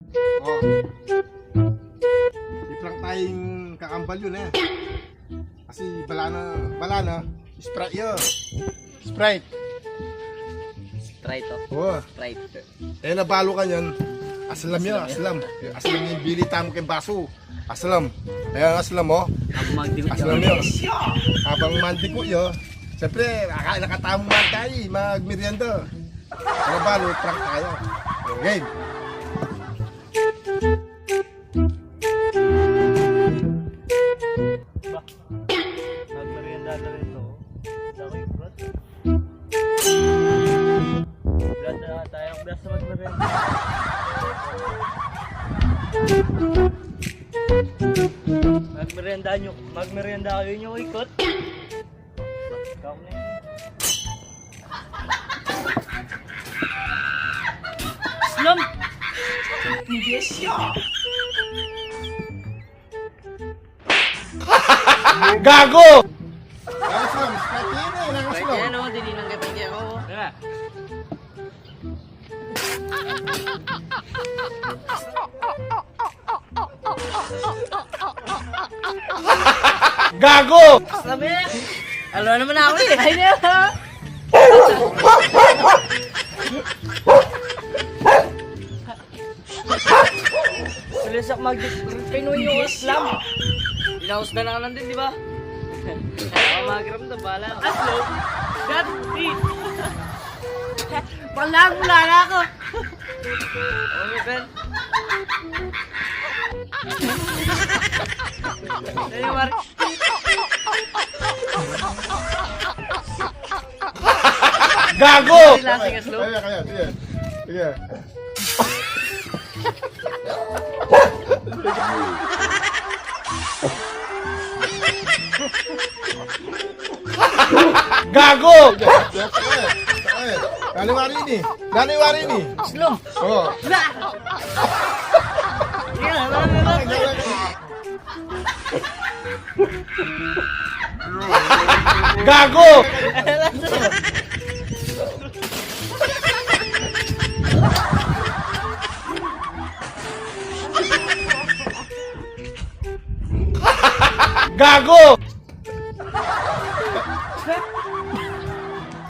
Oh. Di lang tayong kakambal yun eh. Kasi bala na. Sprite yun. Sprite. Sprite to. Oo. Sprite. Eh nabalo ka yan. Aslam yun, aslam. Aslam yung bili tamo kay baso. Aslam. Ayan aslam mo. Ako magdikot Aslam yun. Habang mandi ko yun. Siyempre, nakatamong man tayo, magmerienda. Nabalo, prank tayo. Okay. Magmerienda na rin to. Dako yung brad. Brad na tayong blast na magmerienda. Magmerienda kayo nyo ikot. Ikaw na yun. Slam! Gago! Aslam, sprite yun eh. Pwede Aslam. yan o, dininang kay pwede ako. Diba? Gago! Sabi! Alam naman ako eh! Ay na! Sulisak mag-Pinoy yung Islam. Inausda na ka lang din, di ba? Ako mag-ram to, bahala ako. Aslo? God, eat! Palang mula na ako! Ano may pen? Ano Mark? Gago! Lasing Aslo? Kaya, sige. Sige. Gago! Daniwari ini. Daniwari ini. Aslo! Oh. Gago! Gago!